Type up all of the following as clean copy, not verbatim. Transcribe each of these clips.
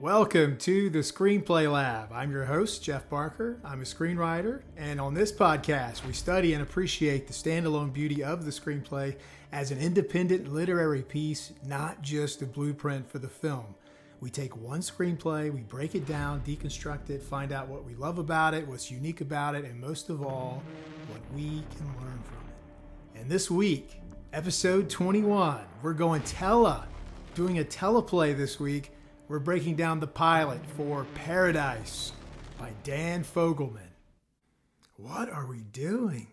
Welcome to the Screenplay Lab. I'm your host, Jeff Barker. I'm a screenwriter, and on this podcast, we study and appreciate the standalone beauty of the screenplay as an independent literary piece, not just a blueprint for the film. We take one screenplay, we break it down, deconstruct it, find out what we love about it, what's unique about it, and most of all, what we can learn from it. And this week, episode 21, we're going doing a teleplay this week. We're breaking down the pilot for Paradise by Dan Fogelman. What are we doing?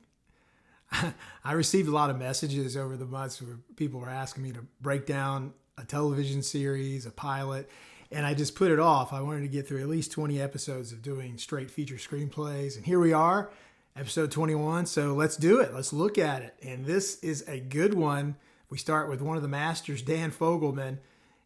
I received a lot of messages over the months where people were asking me to break down a television series, a pilot, and I just put it off. I wanted to get through at least 20 episodes of doing straight feature screenplays, and here we are, episode 21, so let's do it. Let's look at it, and this is a good one. We start with one of the masters, Dan Fogelman.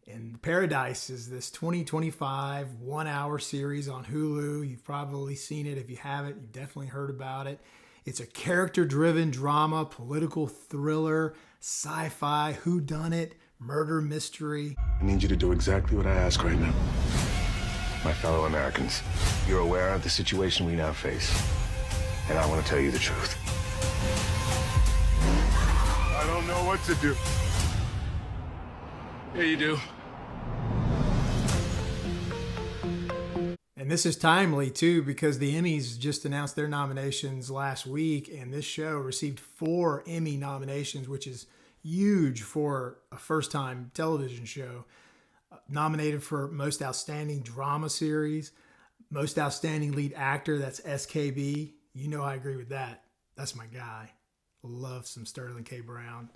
And Paradise is this 2025 1-hour series on Hulu. You've probably seen it. If you haven't, you've definitely heard about it. It's a character-driven drama, political thriller, sci-fi, whodunit, murder mystery. I need you to do exactly what I ask right now. My fellow Americans, you're aware of the situation we now face, and I want to tell you the truth. I don't know what to do. Yeah, you do. And this is timely, too, because the Emmys just announced their nominations last week, and this show received 4 Emmy nominations, which is huge for a first-time television show. Nominated for Most Outstanding Drama Series, Most Outstanding Lead Actor, that's SKB. You know I agree with that. That's my guy. Love some Sterling K. Brown.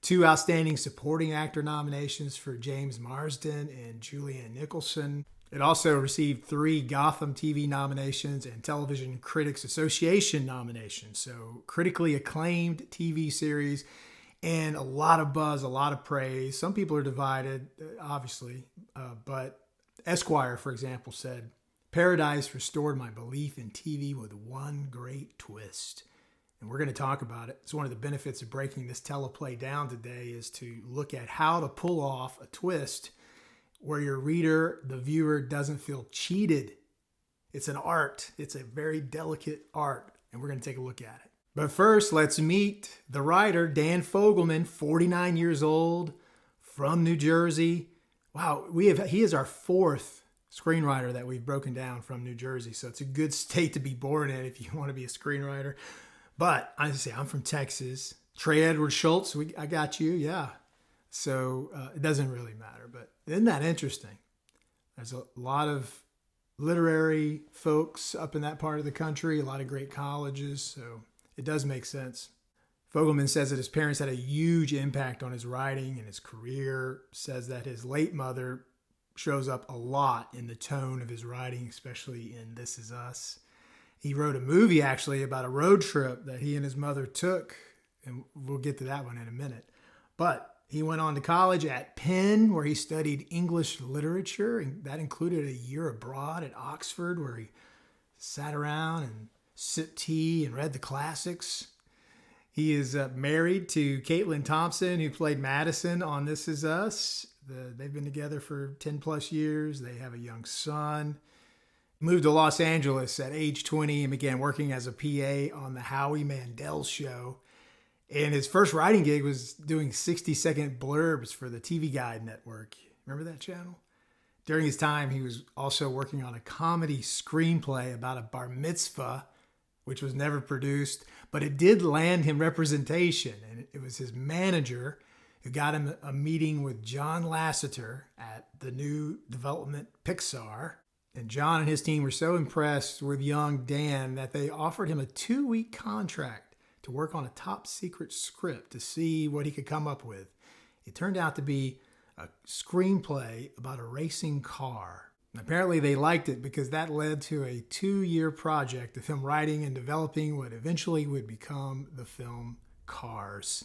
2 Outstanding Supporting Actor nominations for James Marsden and Julianne Nicholson. It also received 3 Gotham TV nominations and Television Critics Association nominations. So critically acclaimed TV series and a lot of buzz, a lot of praise. Some people are divided, obviously, but Esquire, for example, said, "Paradise restored my belief in TV with one great twist." And we're going to talk about it. It's one of the benefits of breaking this teleplay down today is to look at how to pull off a twist where your reader, the viewer, doesn't feel cheated. It's an art. It's a very delicate art, and we're going to take a look at it. But first, let's meet the writer, Dan Fogelman, 49 years old, from New Jersey. Wow, he is our 4th screenwriter that we've broken down from New Jersey, so it's a good state to be born in if you want to be a screenwriter. But I say I'm from Texas. Trey Edward Schultz, I got you, yeah. So it doesn't really matter, but isn't that interesting? There's a lot of literary folks up in that part of the country, a lot of great colleges, so it does make sense. Fogelman says that his parents had a huge impact on his writing and his career, says that his late mother shows up a lot in the tone of his writing, especially in This Is Us. He wrote a movie, actually, about a road trip that he and his mother took, and we'll get to that one in a minute. But he went on to college at Penn, where he studied English literature, and that included a year abroad at Oxford, where he sat around and sipped tea and read the classics. He is married to Caitlin Thompson, who played Madison on This Is Us. They've been together for 10 plus years. They have a young son. Moved to Los Angeles at age 20 and began working as a PA on the Howie Mandel Show. And his first writing gig was doing 60-second blurbs for the TV Guide network. Remember that channel? During his time, he was also working on a comedy screenplay about a bar mitzvah, which was never produced, but it did land him representation. And it was his manager who got him a meeting with John Lasseter at the new development Pixar. And John and his team were so impressed with young Dan that they offered him a 2-week contract to work on a top secret script to see what he could come up with. It turned out to be a screenplay about a racing car. And apparently they liked it because that led to a 2-year project of him writing and developing what eventually would become the film Cars.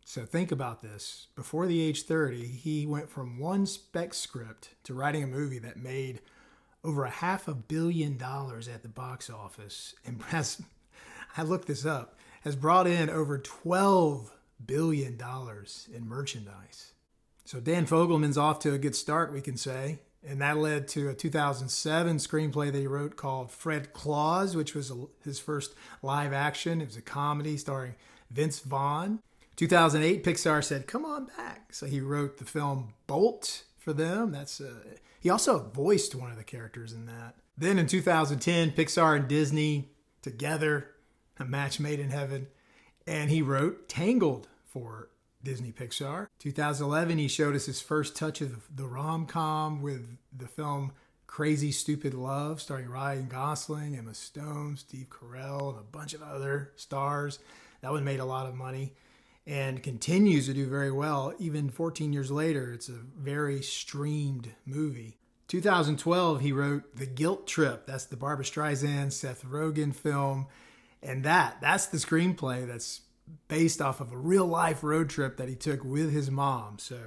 So think about this. Before the age 30, he went from one spec script to writing a movie that made over $500 million at the box office. And I looked this up. Has brought in over $12 billion in merchandise. So Dan Fogelman's off to a good start, we can say. And that led to a 2007 screenplay that he wrote called Fred Claus, which was his first live action. It was a comedy starring Vince Vaughn. 2008, Pixar said, come on back. So he wrote the film Bolt for them. He also voiced one of the characters in that. Then in 2010, Pixar and Disney together, a match made in heaven. And he wrote Tangled for Disney Pixar. 2011, he showed us his first touch of the rom-com with the film Crazy Stupid Love, starring Ryan Gosling, Emma Stone, Steve Carell, and a bunch of other stars. That one made a lot of money and continues to do very well. Even 14 years later, it's a very streamed movie. 2012, he wrote The Guilt Trip. That's the Barbra Streisand, Seth Rogen film. And that's the screenplay that's based off of a real-life road trip that he took with his mom. So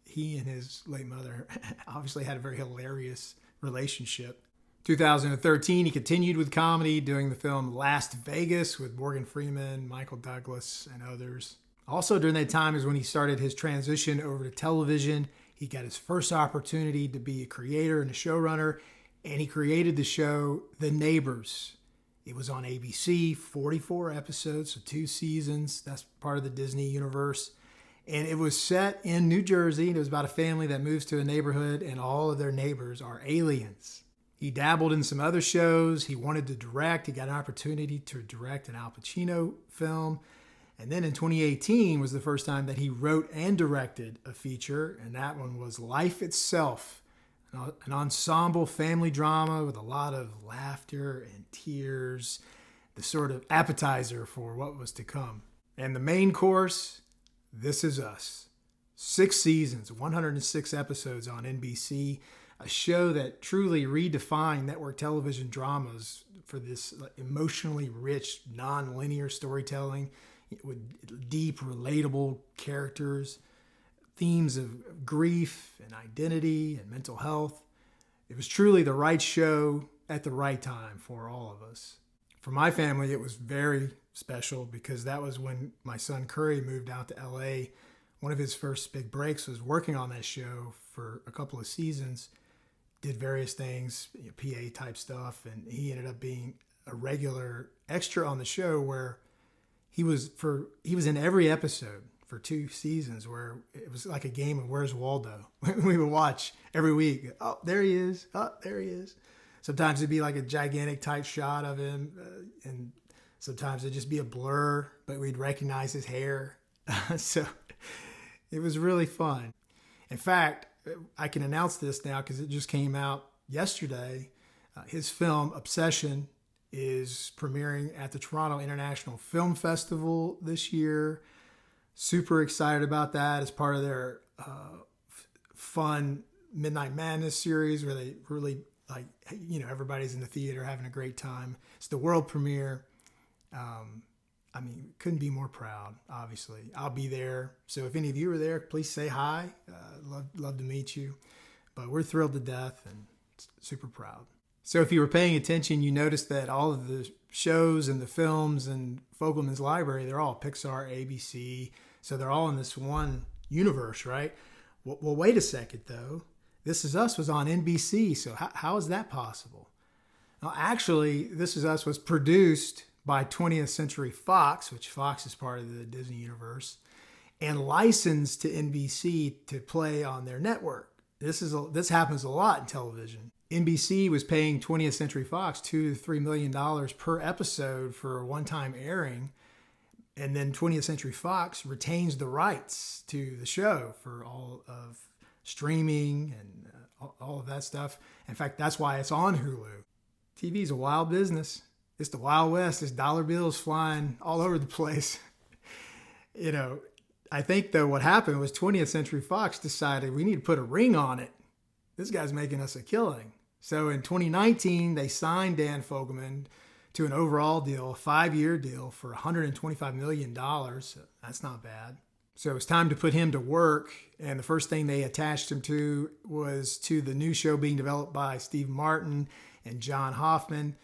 he and his late mother obviously had a very hilarious relationship. 2013, he continued with comedy, doing the film Las Vegas with Morgan Freeman, Michael Douglas, and others. Also during that time is when he started his transition over to television. He got his first opportunity to be a creator and a showrunner, and he created the show The Neighbors. It was on ABC, 44 episodes, so 2 seasons. That's part of the Disney universe. And it was set in New Jersey. It was about a family that moves to a neighborhood, and all of their neighbors are aliens. He dabbled in some other shows. He wanted to direct. He got an opportunity to direct an Al Pacino film. And then in 2018 was the first time that he wrote and directed a feature, and that one was Life Itself, an ensemble family drama with a lot of laughter and tears, the sort of appetizer for what was to come. And the main course, This Is Us. 6 seasons, 106 episodes on NBC, a show that truly redefined network television dramas for this emotionally rich, non-linear storytelling with deep, relatable characters, themes of grief and identity and mental health. It was truly the right show at the right time for all of us. For my family, it was very special because that was when my son Curry moved out to LA. One of his first big breaks was working on that show for a couple of seasons, did various things, PA type stuff, and he ended up being a regular extra on the show where he was in every episode for 2 seasons, where it was like a game of Where's Waldo. We would watch every week. Oh, there he is. Oh, there he is. Sometimes it'd be like a gigantic tight shot of him, and sometimes it'd just be a blur, but we'd recognize his hair. So it was really fun. In fact, I can announce this now because it just came out yesterday. His film, Obsession, is premiering at the Toronto International Film Festival this year. Super excited about that as part of their fun Midnight Madness series where they really, everybody's in the theater having a great time. It's the world premiere. Couldn't be more proud, obviously. I'll be there. So if any of you are there, please say hi. Love to meet you. But we're thrilled to death and super proud. So if you were paying attention, you noticed that all of the shows and the films and Fogelman's library, they're all Pixar, ABC. So they're all in this one universe, right? Well, wait a second, though. This Is Us was on NBC. So how is that possible? Well, actually, This Is Us was produced by 20th Century Fox, which Fox is part of the Disney universe, and licensed to NBC to play on their network. This happens a lot in television. NBC was paying 20th Century Fox $2 to $3 million per episode for a one-time airing, and then 20th Century Fox retains the rights to the show for all of streaming and all of that stuff. In fact, that's why it's on Hulu. TV's a wild business. It's the Wild West. There's dollar bills flying all over the place. I think, though, what happened was 20th Century Fox decided we need to put a ring on it. This guy's making us a killing. So in 2019, they signed Dan Fogelman to an overall deal, a 5-year deal for $125 million. That's not bad. So it was time to put him to work. And the first thing they attached him to was to the new show being developed by Steve Martin and John Hoffman,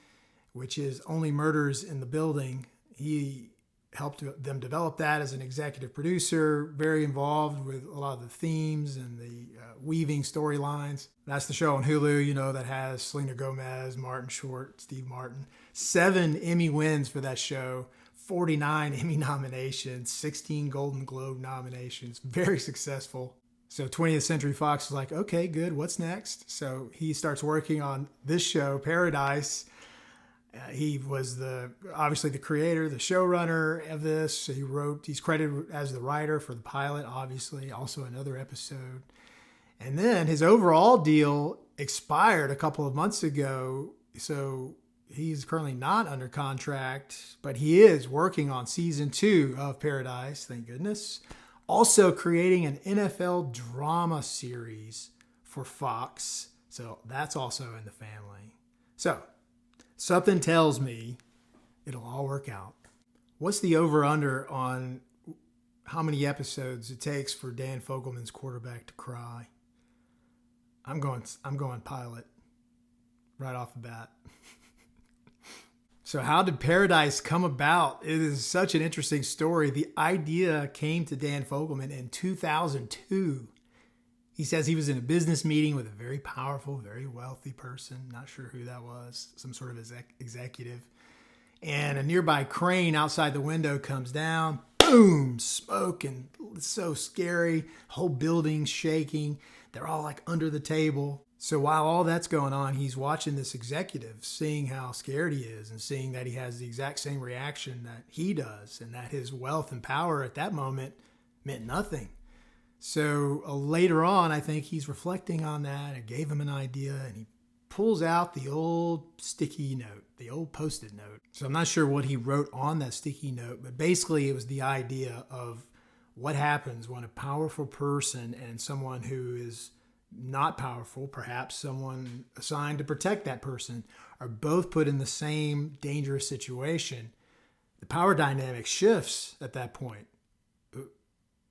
which is Only Murders in the Building. He helped them develop that as an executive producer, very involved with a lot of the themes and the weaving storylines. That's the show on Hulu, that has Selena Gomez, Martin Short, Steve Martin. 7 Emmy wins for that show, 49 Emmy nominations, 16 Golden Globe nominations, very successful. So 20th Century Fox was like, okay, good, what's next? So he starts working on this show, Paradise. He was obviously the creator, the showrunner of this. He's credited as the writer for the pilot, obviously, also another episode. And then his overall deal expired a couple of months ago. So he's currently not under contract, but he is working on season 2 of Paradise, thank goodness. Also creating an NFL drama series for Fox. So that's also in the family. So something tells me it'll all work out. What's the over-under on how many episodes it takes for Dan Fogelman's quarterback to cry? I'm going pilot right off the bat. So how did Paradise come about? It is such an interesting story. The idea came to Dan Fogelman in 2002. He says he was in a business meeting with a very powerful, very wealthy person. Not sure who that was. Some sort of executive. And a nearby crane outside the window comes down. Boom! Smoke, and it's so scary. Whole building's shaking. They're all like under the table. So while all that's going on, he's watching this executive, seeing how scared he is and seeing that he has the exact same reaction that he does and that his wealth and power at that moment meant nothing. So later on, I think he's reflecting on that. It gave him an idea, and he pulls out the old sticky note, the old Post-it note. So I'm not sure what he wrote on that sticky note, but basically it was the idea of what happens when a powerful person and someone who is not powerful, perhaps someone assigned to protect that person, are both put in the same dangerous situation. The power dynamic shifts at that point.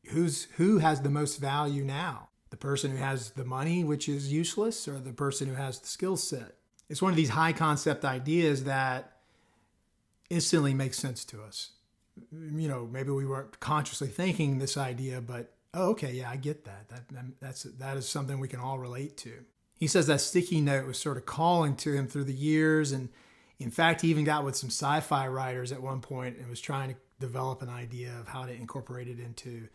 Who has the most value now? The person who has the money, which is useless, or the person who has the skill set? It's one of these high concept ideas that instantly makes sense to us. Maybe we weren't consciously thinking this idea, but okay, yeah, I get that. That is something we can all relate to. He says that sticky note was sort of calling to him through the years, and in fact, he even got with some sci-fi writers at one point and was trying to develop an idea of how to incorporate it into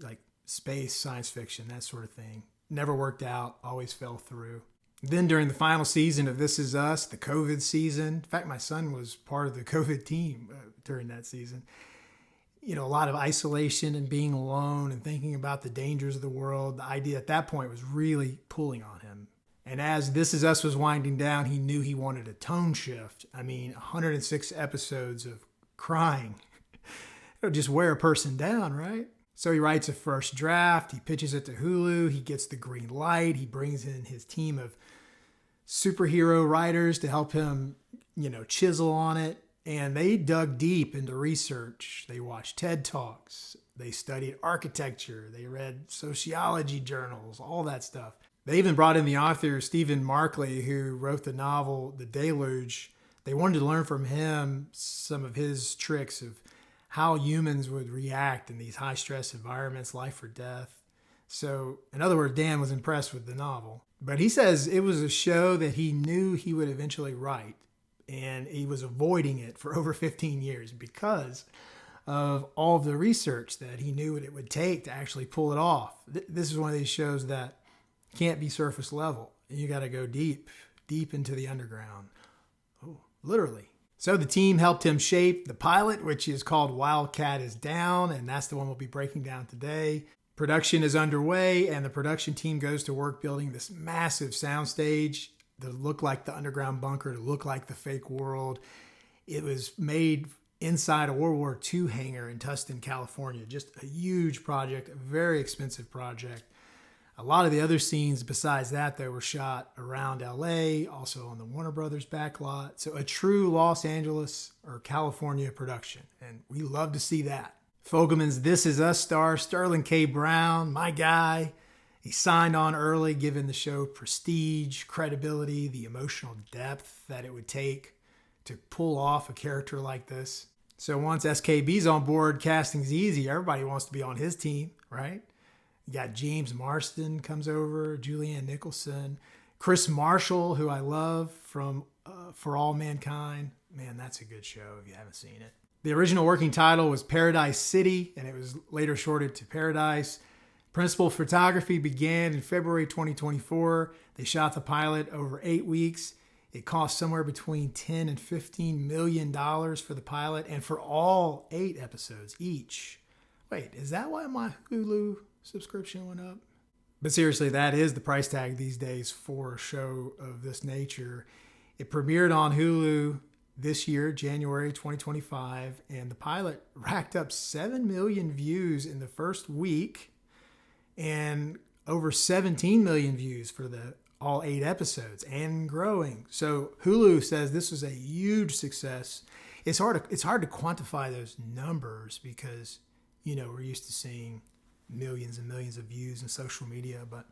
like space, science fiction, that sort of thing. Never worked out, always fell through. Then during the final season of This Is Us, the COVID season, in fact, my son was part of the COVID team during that season. A lot of isolation and being alone and thinking about the dangers of the world. The idea at that point was really pulling on him. And as This Is Us was winding down, he knew he wanted a tone shift. 106 episodes of crying. It'll just wear a person down, right? So he writes a first draft. He pitches it to Hulu. He gets the green light. He brings in his team of superhero writers to help him, chisel on it. And they dug deep into research. They watched TED Talks. They studied architecture. They read sociology journals, all that stuff. They even brought in the author, Stephen Markley, who wrote the novel The Deluge. They wanted to learn from him some of his tricks of how humans would react in these high-stress environments, life or death. So, in other words, Dan was impressed with the novel. But he says it was a show that he knew he would eventually write. And he was avoiding it for over 15 years because of all of the research that he knew what it would take to actually pull it off. This is one of these shows that can't be surface level. You got to go deep into the underground. Oh, literally. So the team helped him shape the pilot, which is called Wildcat is Down, and that's the one we'll be breaking down today. Production is underway, and the production team goes to work building this massive soundstage to look like the underground bunker, to look like the fake world. It was made inside a World War II hangar in Tustin, California. Just a huge project, a very expensive project. A lot of the other scenes besides that, though, were shot around LA, also on the Warner Brothers backlot. So a true Los Angeles or California production. And we love to see that. Fogelman's This Is Us star, Sterling K. Brown, my guy. He signed on early, giving the show prestige, credibility, the emotional depth that it would take to pull off a character like this. So once SKB's on board, casting's easy. Everybody wants to be on his team, right? You got James Marsden comes over, Julianne Nicholson, Krys Marshall, who I love from For All Mankind. Man, that's a good show if you haven't seen it. The original working title was Paradise City, and it was later shortened to Paradise. Principal photography began in February 2024. They shot the pilot over 8 weeks. It cost somewhere between $10 and $15 million for the pilot and for all 8 episodes each. Wait, is that why my Hulu subscription went up? But seriously, that is the price tag these days for a show of this nature. It premiered on Hulu this year, January 2025, and the pilot racked up 7 million views in the first week and over 17 million views for the all 8 episodes and growing. So Hulu says this was a huge success. It's hard to quantify those numbers because, we're used to seeing millions and millions of views in social media, but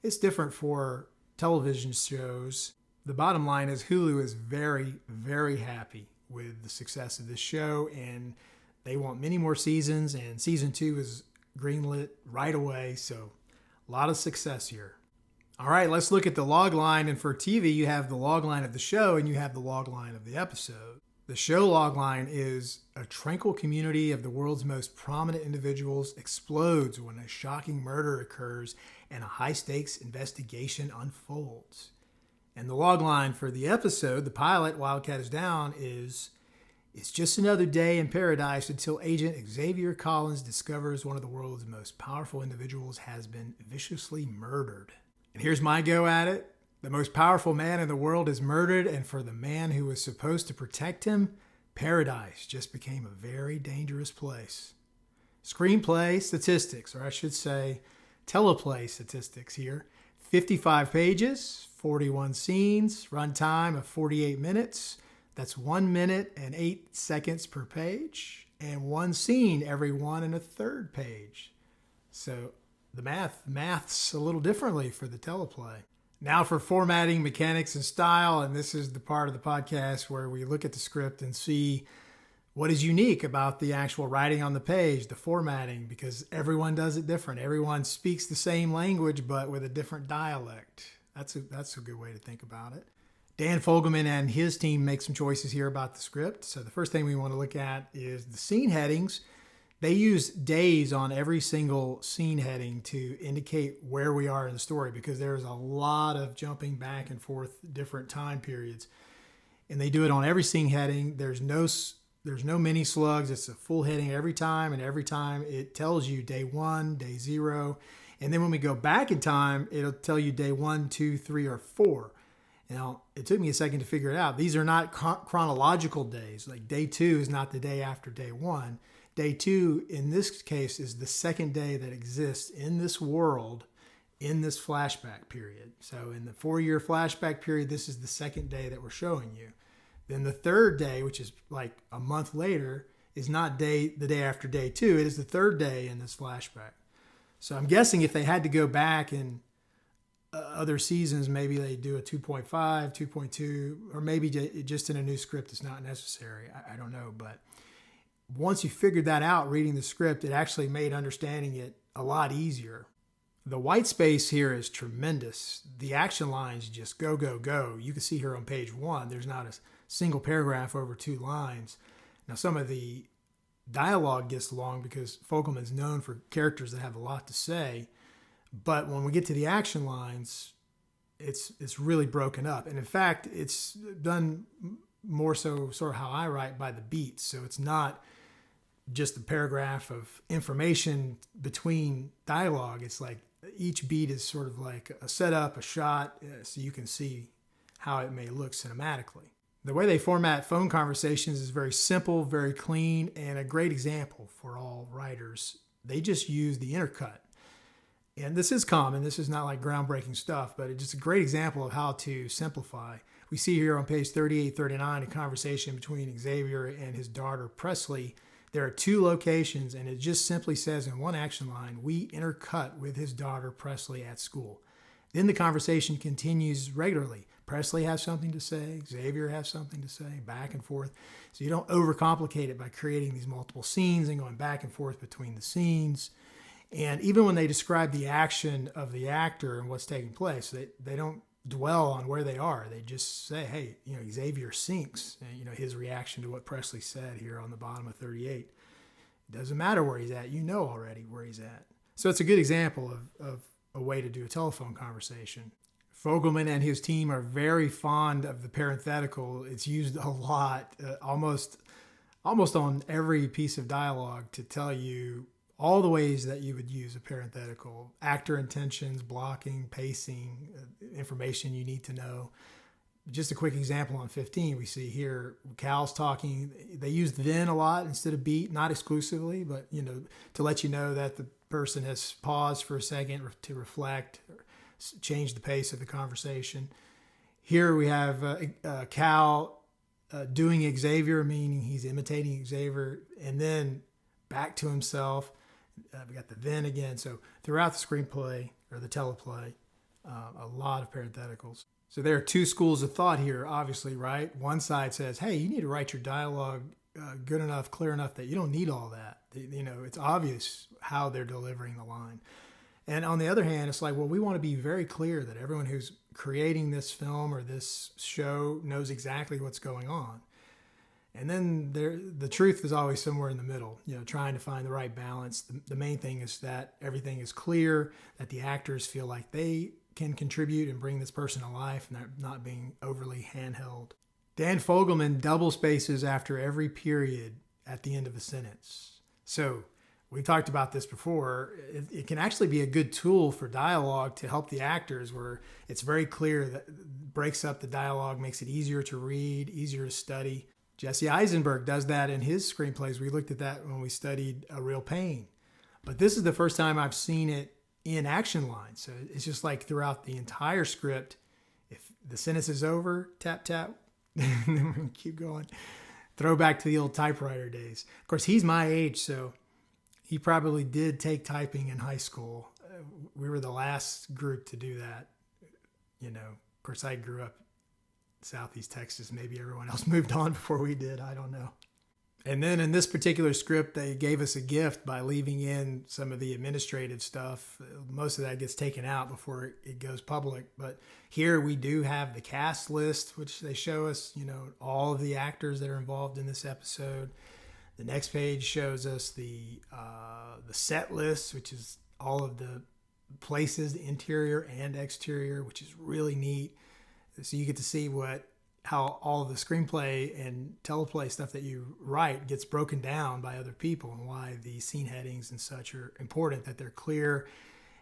it's different for television shows. The bottom line is Hulu is very, very happy with the success of this show, and they want many more seasons, and season 2 is greenlit right away. So a lot of success here. All right, let's look at the log line. And for TV, you have the log line of the show and you have the log line of the episode. The show log line is a tranquil community of the world's most prominent individuals explodes when a shocking murder occurs and a high-stakes investigation unfolds. And the log line for the episode, the pilot, Wildcat is Down, is it's just another day in paradise until Agent Xavier Collins discovers one of the world's most powerful individuals has been viciously murdered. And here's my go at it. The most powerful man in the world is murdered, and for the man who was supposed to protect him, paradise just became a very dangerous place. Screenplay statistics, or I should say teleplay statistics here. 55 pages, 41 scenes, runtime of 48 minutes. That's 1 minute and 8 seconds per page, and 1 scene every 1 1/3 page. So the math's a little differently for the teleplay. Now for formatting, mechanics, and style, and this is the part of the podcast where we look at the script and see what is unique about the actual writing on the page, the formatting, because everyone does it different. Everyone speaks the same language, but with a different dialect. That's a good way to think about it. Dan Fogelman and his team make some choices here about the script. So the first thing we want to look at is the scene headings. They use days on every single scene heading to indicate where we are in the story because there's a lot of jumping back and forth different time periods. And they do it on every scene heading. There's no mini slugs. It's a full heading every time, and every time it tells you day 1, day 0. And then when we go back in time, it'll tell you day 1, 2, 3, or 4. Now, it took me a second to figure it out. These are not chronological days. Like day 2 is not the day after day 1. Day 2, in this case, is the second day that exists in this world in this flashback period. So in the 4-year flashback period, this is the second day that we're showing you. Then the third day, which is like a month later, is not the day after day 2. It is the third day in this flashback. So I'm guessing if they had to go back in other seasons, maybe they do a 2.5, 2.2, or maybe just in a new script it's not necessary. I don't know. But once you figured that out reading the script, it actually made understanding it a lot easier. The white space here is tremendous. The action lines just go, go, go. You can see here on page 1, there's not a single paragraph over 2 lines. Now, some of the dialogue gets long because Fogelman's known for characters that have a lot to say. But when we get to the action lines, it's really broken up. And in fact, it's done more so sort of how I write by the beats. So it's not just a paragraph of information between dialogue. It's like each beat is sort of like a setup, a shot, so you can see how it may look cinematically. The way they format phone conversations is very simple, very clean, and a great example for all writers. They just use the intercut. And this is common. This is not like groundbreaking stuff, but it's just a great example of how to simplify. We see here on page 38, 39, a conversation between Xavier and his daughter, Presley. There are 2 locations, and it just simply says in one action line, we intercut with his daughter, Presley, at school. Then the conversation continues regularly. Presley has something to say, Xavier has something to say, back and forth. So you don't overcomplicate it by creating these multiple scenes and going back and forth between the scenes. And even when they describe the action of the actor and what's taking place, they don't dwell on where they are. They just say, hey, Xavier sinks, and, his reaction to what Presley said here on the bottom of 38. It doesn't matter where he's at. You know already where he's at. So it's a good example of a way to do a telephone conversation. Fogelman and his team are very fond of the parenthetical. It's used a lot, almost on every piece of dialogue to tell you all the ways that you would use a parenthetical: actor intentions, blocking, pacing, information you need to know. Just a quick example on 15, we see here Cal's talking. They use then a lot instead of beat, not exclusively, but to let you know that the person has paused for a second to reflect, or change the pace of the conversation. Here we have Cal doing Xavier, meaning he's imitating Xavier, and then back to himself. We got the then again. So throughout the screenplay or the teleplay, a lot of parentheticals. So there are two schools of thought here, obviously, right? One side says, hey, you need to write your dialogue good enough, clear enough that you don't need all that. It's obvious how they're delivering the line. And on the other hand, it's like, well, we want to be very clear that everyone who's creating this film or this show knows exactly what's going on. And then the truth is always somewhere in the middle, trying to find the right balance. The main thing is that everything is clear, that the actors feel like they can contribute and bring this person to life, and they're not being overly handheld. Dan Fogelman double spaces after every period at the end of a sentence. So we've talked about this before. It can actually be a good tool for dialogue to help the actors, where it's very clear, that breaks up the dialogue, makes it easier to read, easier to study. Jesse Eisenberg does that in his screenplays. We looked at that when we studied A Real Pain. But this is the first time I've seen it in action lines. So it's just like throughout the entire script, if the sentence is over, tap, tap, and then we keep going. Throw back to the old typewriter days. Of course, he's my age, so he probably did take typing in high school. We were the last group to do that. Of course, I grew up Southeast Texas. Maybe everyone else moved on before we did. I don't know. And then in this particular script, they gave us a gift by leaving in some of the administrative stuff. Most of that gets taken out before it goes public. But here we do have the cast list, which they show us, all of the actors that are involved in this episode. The next page shows us the set list, which is all of the places, the interior and exterior, which is really neat. So you get to see how all of the screenplay and teleplay stuff that you write gets broken down by other people, and why the scene headings and such are important, that they're clear,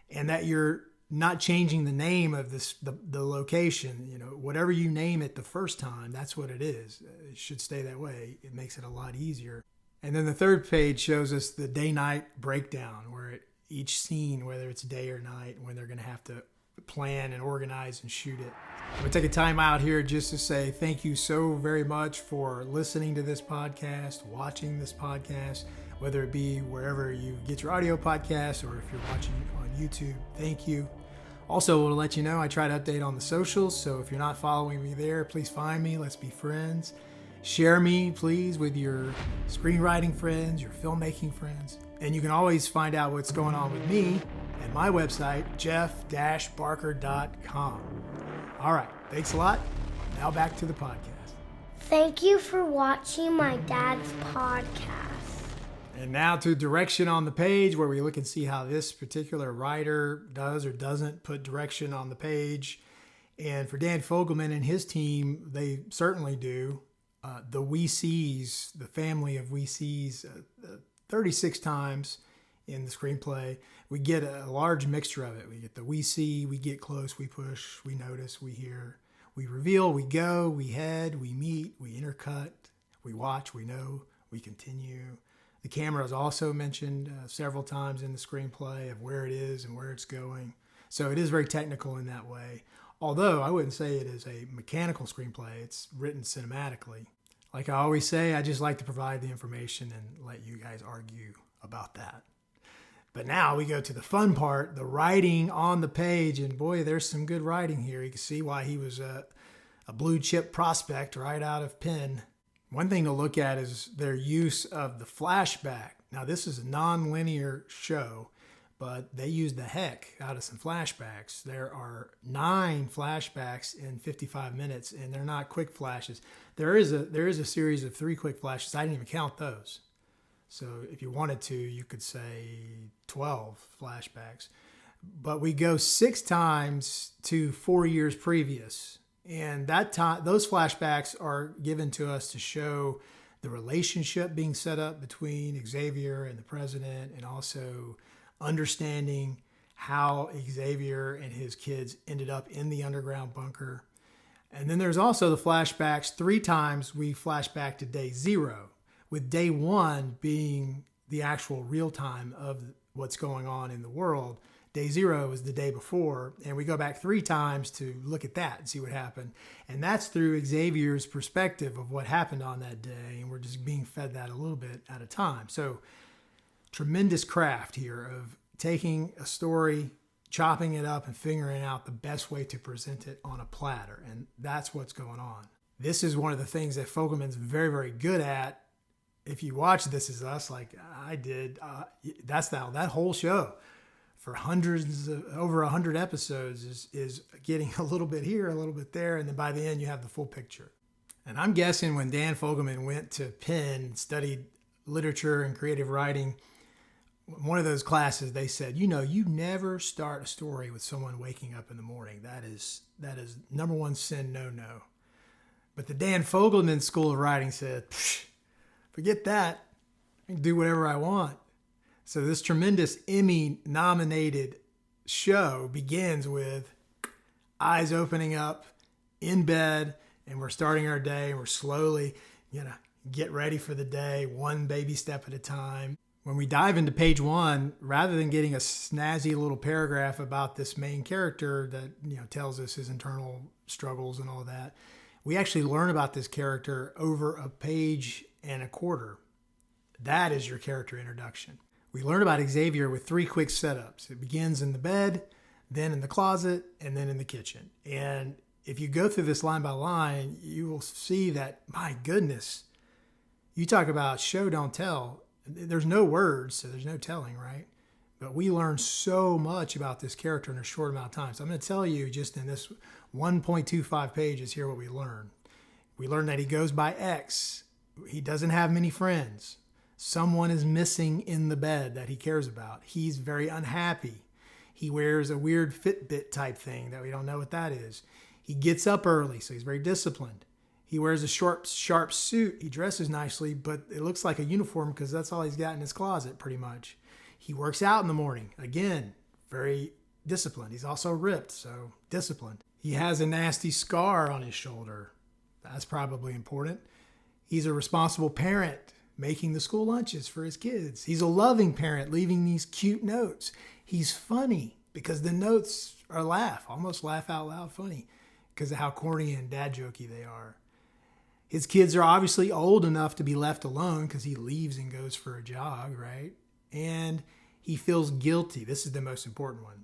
and that you're not changing the name of the location. Whatever you name it the first time, that's what it is. It should stay that way. It makes it a lot easier. And then the third page shows us the day-night breakdown, where each scene, whether it's day or night, when they're going to have to plan and organize and shoot it. I'm going to take a time out here just to say thank you so very much for listening to this podcast, watching this podcast, whether it be wherever you get your audio podcasts or if you're watching on YouTube. Thank you. Also, I want to let you know I try to update on the socials, so if you're not following me there, please find me. Let's be friends. Share me, please, with your screenwriting friends, your filmmaking friends. And you can always find out what's going on with me at my website, jeff-barker.com. All right, thanks a lot. Now back to the podcast. Thank you for watching my dad's podcast. And now to direction on the page, where we look and see how this particular writer does or doesn't put direction on the page. And for Dan Fogelman and his team, they certainly do. The we sees, the family of we sees, 36 times in the screenplay. We get a large mixture of it. We get the we see, we get close, we push, we notice, we hear, we reveal, we go, we head, we meet, we intercut, we watch, we know, we continue. The camera is also mentioned several times in the screenplay, of where it is and where it's going. So it is very technical in that way. Although I wouldn't say it is a mechanical screenplay. It's written cinematically. Like I always say, I just like to provide the information and let you guys argue about that. But now we go to the fun part, the writing on the page. And boy, there's some good writing here. You can see why he was a blue chip prospect right out of Penn. One thing to look at is their use of the flashback. Now, this is a nonlinear show, but they used the heck out of some flashbacks. There are 9 flashbacks in 55 minutes, and they're not quick flashes. There is a series of 3 quick flashes. I didn't even count those. So if you wanted to, you could say 12 flashbacks. But we go 6 times to 4 years previous. And that time, those flashbacks are given to us to show the relationship being set up between Xavier and the president, and also understanding how Xavier and his kids ended up in the underground bunker. And then there's also the flashbacks. 3 times we flash back to day 0, with day 1 being the actual real time of what's going on in the world. Day 0 is the day before, and we go back 3 times to look at that and see what happened. And that's through Xavier's perspective of what happened on that day, and we're just being fed that a little bit at a time. So tremendous craft here of taking a story, chopping it up, and figuring out the best way to present it on a platter, and that's what's going on. This is one of the things that Fogelman's very, very good at. If you watch This Is Us, like I did, that whole show for over 100 episodes is getting a little bit here, a little bit there, and then by the end you have the full picture. And I'm guessing when Dan Fogelman went to Penn and studied literature and creative writing, one of those classes they said, you never start a story with someone waking up in the morning. That is number 1 sin, no. But the Dan Fogelman School of Writing said, forget that. I can do whatever I want. So this tremendous Emmy-nominated show begins with eyes opening up in bed, and we're starting our day, and we're slowly, get ready for the day, one baby step at a time. When we dive into page 1, rather than getting a snazzy little paragraph about this main character that tells us his internal struggles and all that, we actually learn about this character over a page and a quarter. That is your character introduction. We learn about Xavier with 3 quick setups. It begins in the bed, then in the closet, and then in the kitchen. And if you go through this line by line, you will see that, my goodness, you talk about show, don't tell. There's no words, so there's no telling, right? But we learn so much about this character in a short amount of time. So I'm going to tell you just in this 1.25 pages here what we learn. We learn that he goes by X. He doesn't have many friends. Someone is missing in the bed that he cares about. He's very unhappy. He wears a weird Fitbit type thing that we don't know what that is. He gets up early, so he's very disciplined. He wears a short, sharp suit. He dresses nicely, but it looks like a uniform because that's all he's got in his closet pretty much. He works out in the morning. Again, very disciplined. He's also ripped, so disciplined. He has a nasty scar on his shoulder. That's probably important. He's a responsible parent, making the school lunches for his kids. He's a loving parent, leaving these cute notes. He's funny because the notes are almost laugh out loud funny because of how corny and dad jokey they are. His kids are obviously old enough to be left alone because he leaves and goes for a jog, right? And he feels guilty. This is the most important one.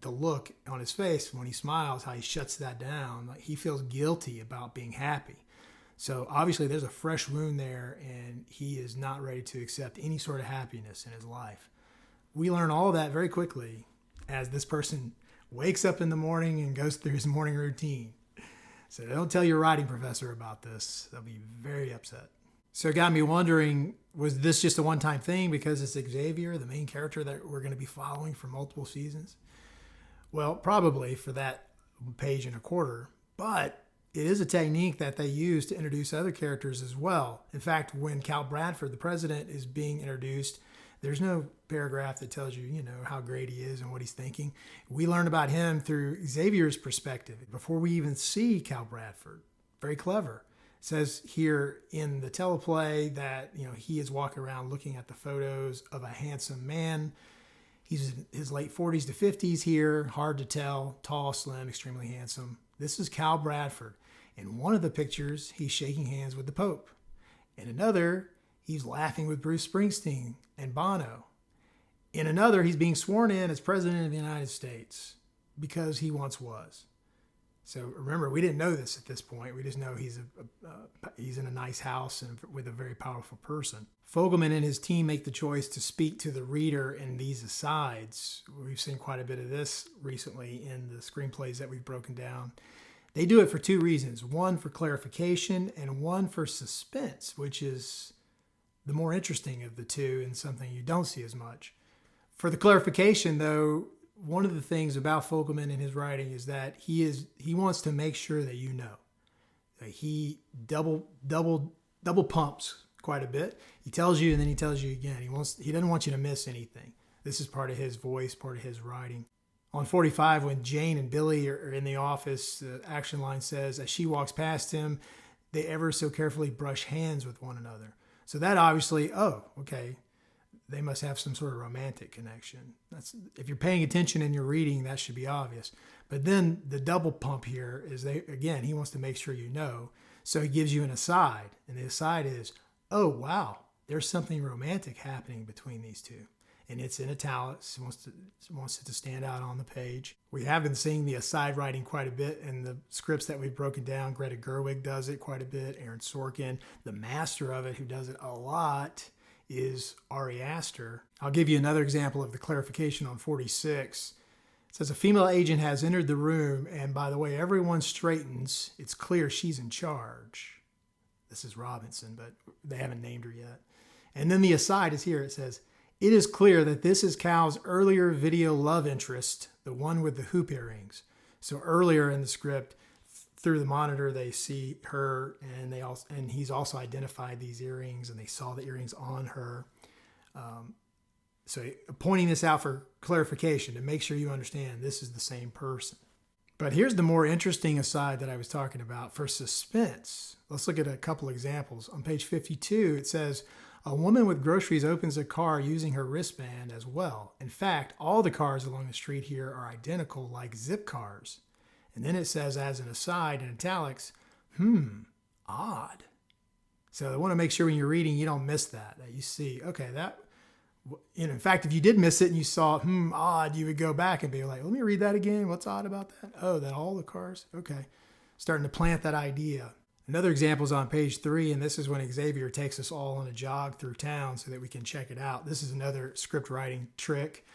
The look on his face when he smiles, how he shuts that down. Like he feels guilty about being happy. So obviously there's a fresh wound there, and he is not ready to accept any sort of happiness in his life. We learn all that very quickly as this person wakes up in the morning and goes through his morning routine. So don't tell your writing professor about this. They'll be very upset. So it got me wondering, was this just a one-time thing because it's Xavier, the main character that we're going to be following for multiple seasons? Well, probably for that page and a quarter, but it is a technique that they use to introduce other characters as well. In fact, when Cal Bradford, the president, is being introduced, there's no paragraph that tells you, how great he is and what he's thinking. We learn about him through Xavier's perspective before we even see Cal Bradford. Very clever. It says here in the teleplay that, he is walking around looking at the photos of a handsome man. He's in his late 40s to 50s here, hard to tell, tall, slim, extremely handsome. This is Cal Bradford. In one of the pictures, he's shaking hands with the Pope. In another, he's laughing with Bruce Springsteen and Bono. In another, he's being sworn in as President of the United States because he once was. So remember, we didn't know this at this point. We just know he's in a nice house and with a very powerful person. Fogelman and his team make the choice to speak to the reader in these asides. We've seen quite a bit of this recently in the screenplays that we've broken down. They do it for two reasons. One for clarification and one for suspense, which is the more interesting of the two and something you don't see as much. For the clarification, though, one of the things about Fogelman and his writing is that he wants to make sure that you know. That he double pumps quite a bit. He tells you and then he tells you again. He doesn't want you to miss anything. This is part of his voice, part of his writing. On 45, when Jane and Billy are in the office, the action line says, as she walks past him, they ever so carefully brush hands with one another. So that obviously, okay, they must have some sort of romantic connection. If you're paying attention in your reading, that should be obvious. But then the double pump here is, he wants to make sure you know. So he gives you an aside. And the aside is, oh, wow, there's something romantic happening between these two. And it's in italics, wants it to stand out on the page. We have been seeing the aside writing quite a bit in the scripts that we've broken down. Greta Gerwig does it quite a bit. Aaron Sorkin, the master of it, who does it a lot, is Ari Aster. I'll give you another example of the clarification on 46. It says, a female agent has entered the room, and by the way, everyone straightens. It's clear she's in charge. This is Robinson, but they haven't named her yet. And then the aside is here. It says, it is clear that this is Cal's earlier video love interest, the one with the hoop earrings. So earlier in the script, through the monitor, they see her, and he's also identified these earrings, and they saw the earrings on her. So pointing this out for clarification to make sure you understand this is the same person. But here's the more interesting aside that I was talking about for suspense. Let's look at a couple examples. On page 52, it says, a woman with groceries opens a car using her wristband as well. In fact, all the cars along the street here are identical, like zip cars. And then it says, as an aside in italics, odd. So I want to make sure when you're reading, you don't miss that you see, okay, that, in fact, if you did miss it and you saw, odd, you would go back and be like, let me read that again. What's odd about that? Oh, that all the cars? Okay. Starting to plant that idea. Another example is on page 3, and this is when Xavier takes us all on a jog through town so that we can check it out. This is another script writing trick,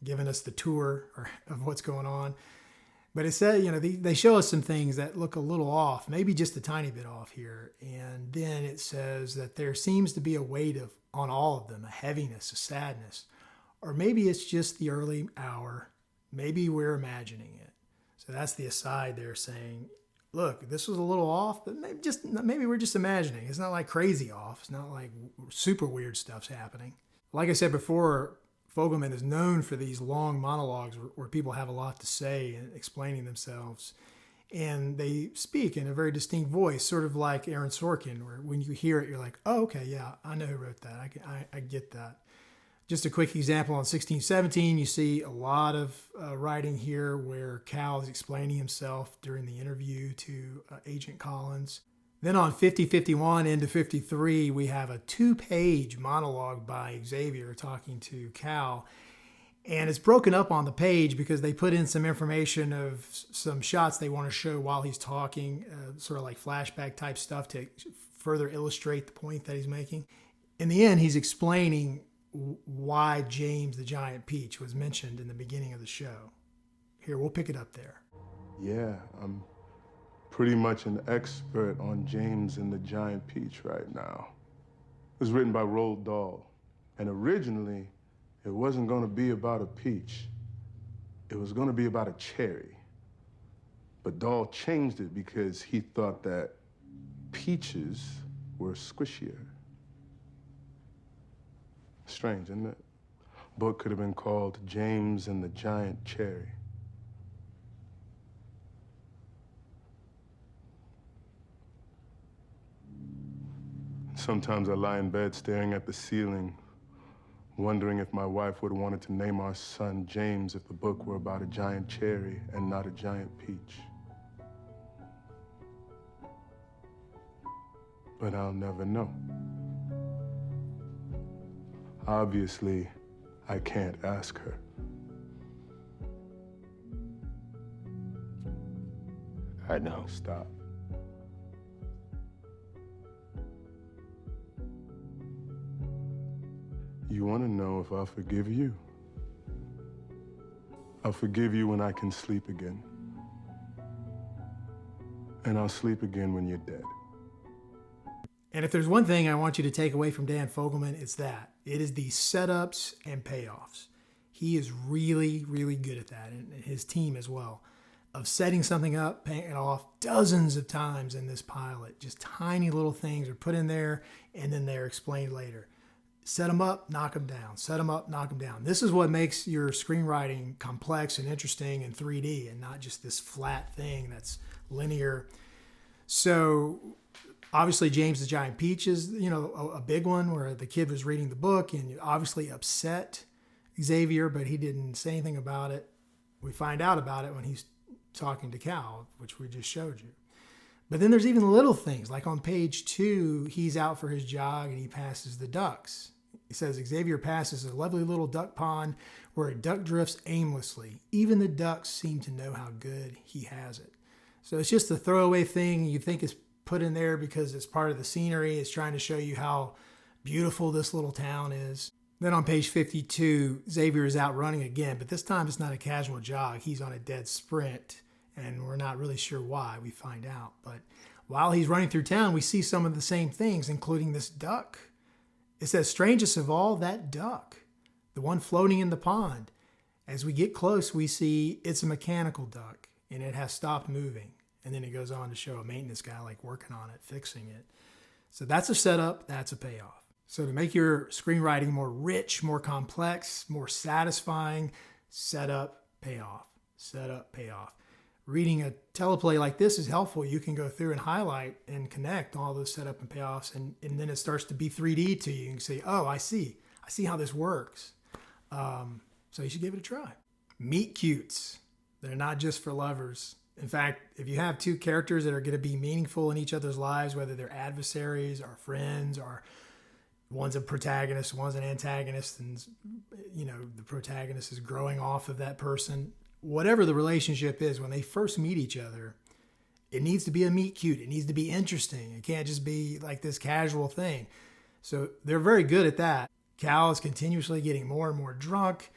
giving us the tour of what's going on. But it said, they show us some things that look a little off, maybe just a tiny bit off here. And then it says that there seems to be a weight on all of them, a heaviness, a sadness. Or maybe it's just the early hour. Maybe we're imagining it. So that's the aside there saying, look, this was a little off, but maybe we're just imagining. It's not like crazy off. It's not like super weird stuff's happening. Like I said before, Fogelman is known for these long monologues where people have a lot to say and explaining themselves. And they speak in a very distinct voice, sort of like Aaron Sorkin, where when you hear it, you're like, oh, okay, yeah, I know who wrote that. I get that. Just a quick example on 1617, you see a lot of writing here where Cal is explaining himself during the interview to Agent Collins. Then on 50-51 into 53, we have a 2-page monologue by Xavier talking to Cal. And it's broken up on the page because they put in some information of some shots they want to show while he's talking, sort of like flashback type stuff to further illustrate the point that he's making. In the end, he's explaining why James the Giant Peach was mentioned in the beginning of the show. Here, we'll pick it up there. Yeah, I'm pretty much an expert on James and the Giant Peach right now. It was written by Roald Dahl, and originally it wasn't going to be about a peach. It was going to be about a cherry. But Dahl changed it because he thought that peaches were squishier. Strange, isn't it? Book could have been called James and the Giant Cherry. Sometimes I lie in bed staring at the ceiling, wondering if my wife would have wanted to name our son James if the book were about a giant cherry and not a giant peach. But I'll never know. Obviously, I can't ask her. I know. Stop. You want to know if I'll forgive you? I'll forgive you when I can sleep again. And I'll sleep again when you're dead. And if there's one thing I want you to take away from Dan Fogelman, it's that. It is the setups and payoffs. He is really, really good at that, and his team as well, of setting something up, paying it off dozens of times in this pilot. Just tiny little things are put in there, and then they're explained later. Set them up, knock them down. Set them up, knock them down. This is what makes your screenwriting complex and interesting in 3D and not just this flat thing that's linear. So obviously James the Giant Peach is, a big one where the kid was reading the book and obviously upset Xavier, but he didn't say anything about it. We find out about it when he's talking to Cal, which we just showed you. But then there's even little things, like on page 2, he's out for his jog and he passes the ducks. He says Xavier passes a lovely little duck pond where a duck drifts aimlessly. Even the ducks seem to know how good he has it. So it's just a throwaway thing you think is put in there because it's part of the scenery. It's trying to show you how beautiful this little town is. Then on page 52, Xavier is out running again, but this time it's not a casual jog. He's on a dead sprint, and we're not really sure why. We find out. But while he's running through town, we see some of the same things, including this duck. It says, strangest of all, that duck, the one floating in the pond. As we get close, we see it's a mechanical duck, and it has stopped moving. And then it goes on to show a maintenance guy like working on it, fixing it. So that's a setup, that's a payoff. So to make your screenwriting more rich, more complex, more satisfying, setup, payoff, setup, payoff. Reading a teleplay like this is helpful. You can go through and highlight and connect all those setup and payoffs, and then it starts to be 3D to you. You can say, oh, I see how this works. So you should give it a try. Meet cutes. They're not just for lovers. In fact, if you have two characters that are going to be meaningful in each other's lives, whether they're adversaries or friends, or one's a protagonist, one's an antagonist, and the protagonist is growing off of that person, whatever the relationship is, when they first meet each other, it needs to be a meet cute. It needs to be interesting. It can't just be like this casual thing. So they're very good at that. Cal is continuously getting more and more drunk.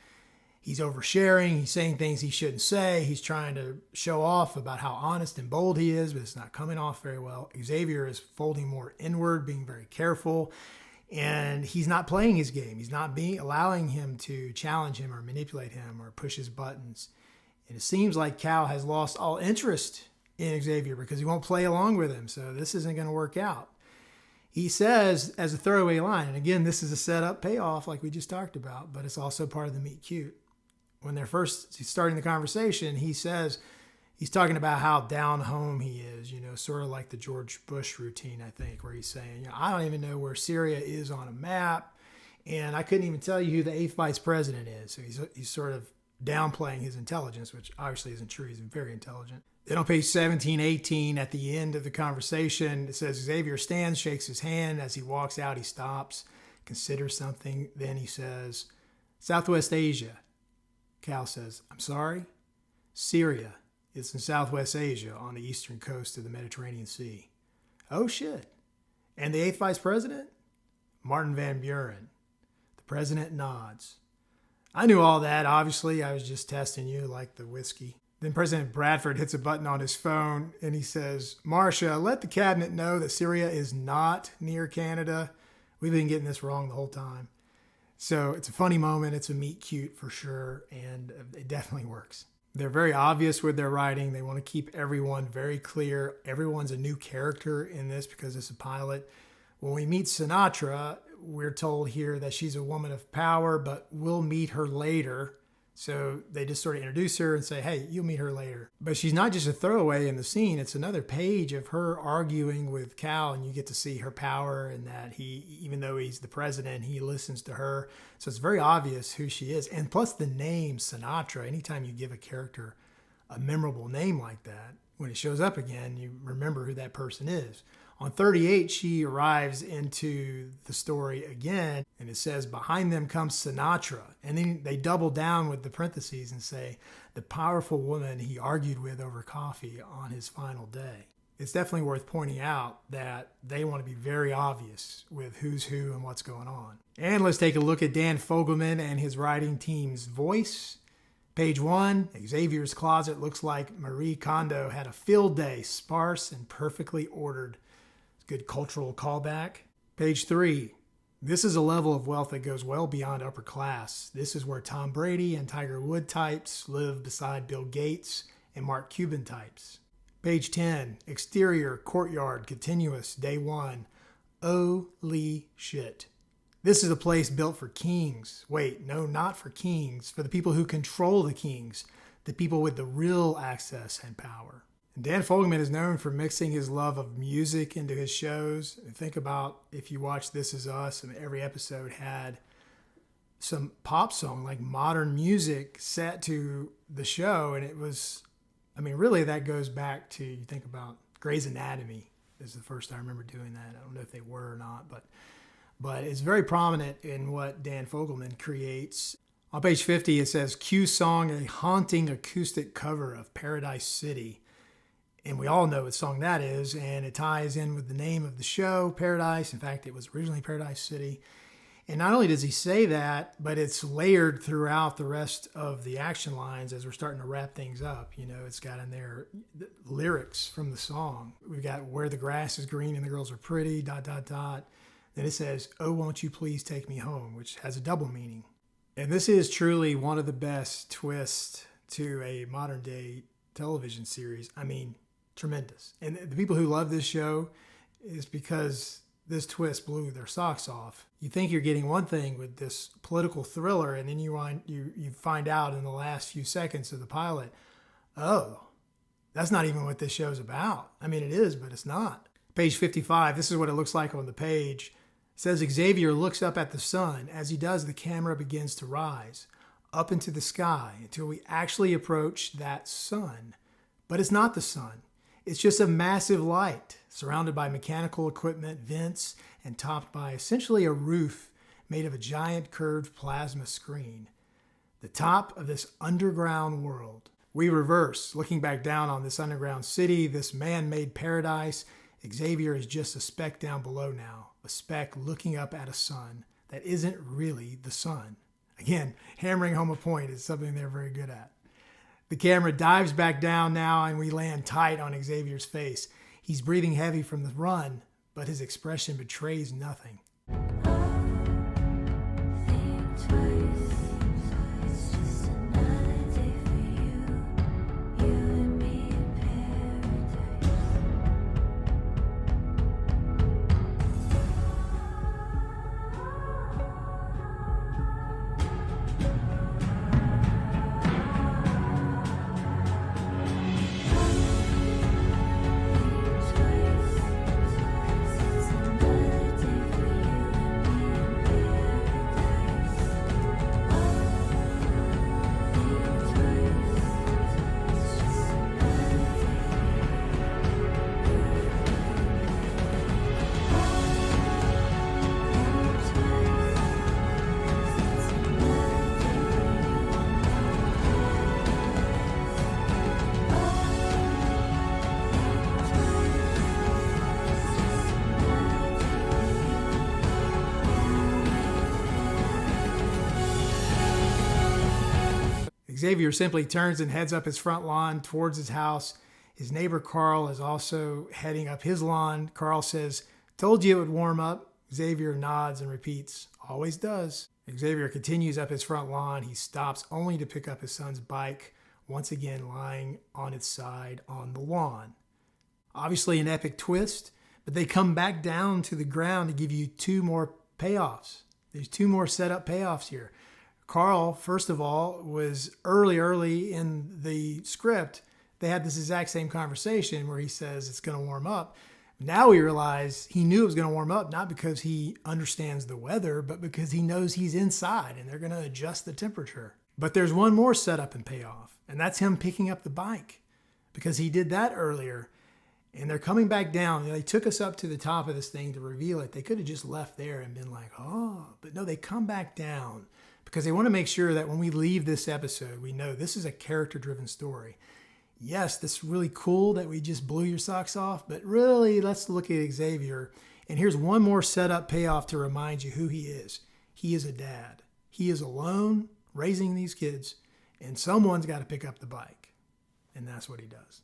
He's oversharing. He's saying things he shouldn't say. He's trying to show off about how honest and bold he is, but it's not coming off very well. Xavier is folding more inward, being very careful, and he's not playing his game. He's not allowing him to challenge him or manipulate him or push his buttons. And it seems like Cal has lost all interest in Xavier because he won't play along with him. So this isn't going to work out. He says, as a throwaway line, and again, this is a setup payoff like we just talked about, but it's also part of the meet cute. When they're first starting the conversation, he says, he's talking about how down home he is, sort of like the George Bush routine, I think, where he's saying, I don't even know where Syria is on a map, and I couldn't even tell you who the 8th vice president is. So he's sort of downplaying his intelligence, which obviously isn't true. He's very intelligent. Then on page 17, 18, at the end of the conversation, it says Xavier stands, shakes his hand. As he walks out, he stops, considers something. Then he says, Southwest Asia. Cal says, I'm sorry? Syria. It's in Southwest Asia on the eastern coast of the Mediterranean Sea. Oh, shit. And the 8th vice president? Martin Van Buren. The president nods. I knew all that, obviously. I was just testing you like the whiskey. Then President Bradford hits a button on his phone and he says, Marcia, let the cabinet know that Syria is not near Canada. We've been getting this wrong the whole time. So it's a funny moment. It's a meet cute for sure. And it definitely works. They're very obvious with their writing. They want to keep everyone very clear. Everyone's a new character in this because it's a pilot. When we meet Sinatra, we're told here that she's a woman of power, but we'll meet her later. So they just sort of introduce her and say, hey, you'll meet her later. But she's not just a throwaway in the scene. It's another page of her arguing with Cal, and you get to see her power and that he, even though he's the president, he listens to her. So it's very obvious who she is. And plus the name Sinatra, anytime you give a character a memorable name like that, when it shows up again, you remember who that person is. On 38, she arrives into the story again, and it says, behind them comes Sinatra. And then they double down with the parentheses and say, the powerful woman he argued with over coffee on his final day. It's definitely worth pointing out that they want to be very obvious with who's who and what's going on. And let's take a look at Dan Fogelman and his writing team's voice. Page 1, Xavier's closet looks like Marie Kondo had a field day, sparse and perfectly ordered. Good cultural callback. Page 3, this is a level of wealth that goes well beyond upper class. This is where Tom Brady and Tiger Woods types live beside Bill Gates and Mark Cuban types. Page 10, exterior, courtyard, continuous, day 1. Holy shit. This is a place built for kings. Wait, no, not for kings. For the people who control the kings. The people with the real access and power. And Dan Fogelman is known for mixing his love of music into his shows. Think about if you watch This Is Us, and every episode had some pop song, like modern music set to the show. And it was, I mean, really that goes back to, you think about Grey's Anatomy is the first I remember doing that. I don't know if they were or not, but it's very prominent in what Dan Fogelman creates. On page 50, it says, Q song, a haunting acoustic cover of Paradise City. And we all know what song that is, and it ties in with the name of the show, Paradise. In fact, it was originally Paradise City. And not only does he say that, but it's layered throughout the rest of the action lines as we're starting to wrap things up. You know, it's got in there the lyrics from the song. We've got where the grass is green and the girls are pretty, ... Then it says, oh, won't you please take me home, which has a double meaning. And this is truly one of the best twists to a modern day television series. I mean, tremendous. And the people who love this show is because this twist blew their socks off. You think you're getting one thing with this political thriller, and then you find out in the last few seconds of the pilot, oh, that's not even what this show's about. I mean, it is, but it's not. Page 55, this is what it looks like on the page. It says Xavier looks up at the sun. As he does, the camera begins to rise up into the sky until we actually approach that sun. But it's not the sun. It's just a massive light surrounded by mechanical equipment, vents, and topped by essentially a roof made of a giant curved plasma screen. The top of this underground world. We reverse, looking back down on this underground city, this man-made paradise. Xavier is just a speck down below now, a speck looking up at a sun that isn't really the sun. Again, hammering home a point is something they're very good at. The camera dives back down now, and we land tight on Xavier's face. He's breathing heavy from the run, but his expression betrays nothing. Xavier simply turns and heads up his front lawn towards his house. His neighbor Carl is also heading up his lawn. Carl says, "Told you it would warm up." Xavier nods and repeats, "Always does." Xavier continues up his front lawn. He stops only to pick up his son's bike, once again lying on its side on the lawn. Obviously an epic twist, but they come back down to the ground to give you two more payoffs. There's two more setup payoffs here. Carl, first of all, was early in the script. They had this exact same conversation where he says it's going to warm up. Now we realize he knew it was going to warm up, not because he understands the weather, but because he knows he's inside and they're going to adjust the temperature. But there's one more setup and payoff, and that's him picking up the bike, because he did that earlier. And they're coming back down. They took us up to the top of this thing to reveal it. They could have just left there and been like, oh, but no, they come back down because they want to make sure that when we leave this episode, we know this is a character-driven story. Yes, this is really cool that we just blew your socks off, but really, let's look at Xavier. And here's one more setup payoff to remind you who he is. He is a dad. He is alone, raising these kids, and someone's got to pick up the bike. And that's what he does.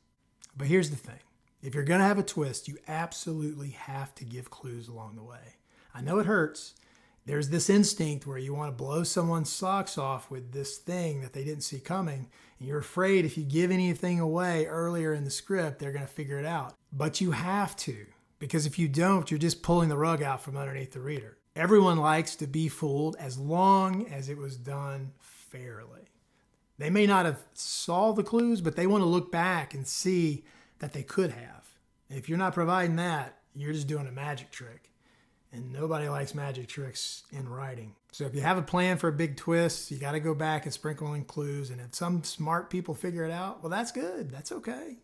But here's the thing. If you're going to have a twist, you absolutely have to give clues along the way. I know it hurts. There's this instinct where you want to blow someone's socks off with this thing that they didn't see coming, and you're afraid if you give anything away earlier in the script, they're going to figure it out. But you have to, because if you don't, you're just pulling the rug out from underneath the reader. Everyone likes to be fooled as long as it was done fairly. They may not have solved the clues, but they want to look back and see that they could have. And if you're not providing that, you're just doing a magic trick. And nobody likes magic tricks in writing. So if you have a plan for a big twist, you got to go back and sprinkle in clues. And if some smart people figure it out, well, that's good. That's okay.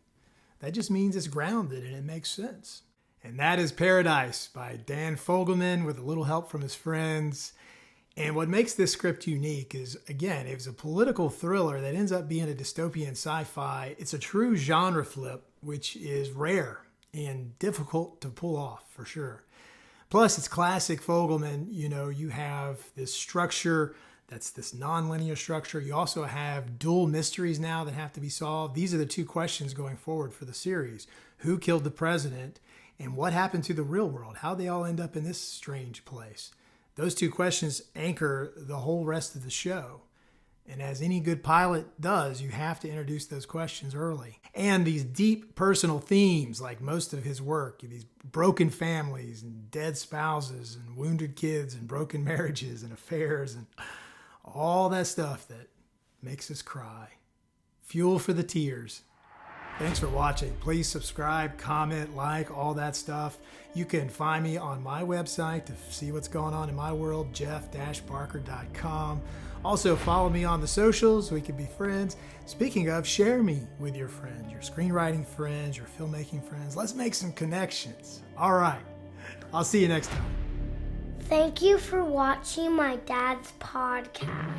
That just means it's grounded and it makes sense. And that is Paradise by Dan Fogelman with a little help from his friends. And what makes this script unique is, again, it was a political thriller that ends up being a dystopian sci-fi. It's a true genre flip, which is rare and difficult to pull off for sure. Plus, it's classic Fogelman. You know, you have this structure that's this nonlinear structure. You also have dual mysteries now that have to be solved. These are the two questions going forward for the series. Who killed the president? And what happened to the real world? How'd they all end up in this strange place? Those two questions anchor the whole rest of the show. And as any good pilot does, you have to introduce those questions early. And these deep personal themes, like most of his work, these broken families and dead spouses and wounded kids and broken marriages and affairs and all that stuff that makes us cry. Fuel for the tears. Thanks for watching. Please subscribe, comment, like, all that stuff. You can find me on my website to see what's going on in my world, jeff-barker.com. Also, follow me on the socials so we can be friends. Speaking of, share me with your friends, your screenwriting friends, your filmmaking friends. Let's make some connections. All right. I'll see you next time. Thank you for watching my dad's podcast.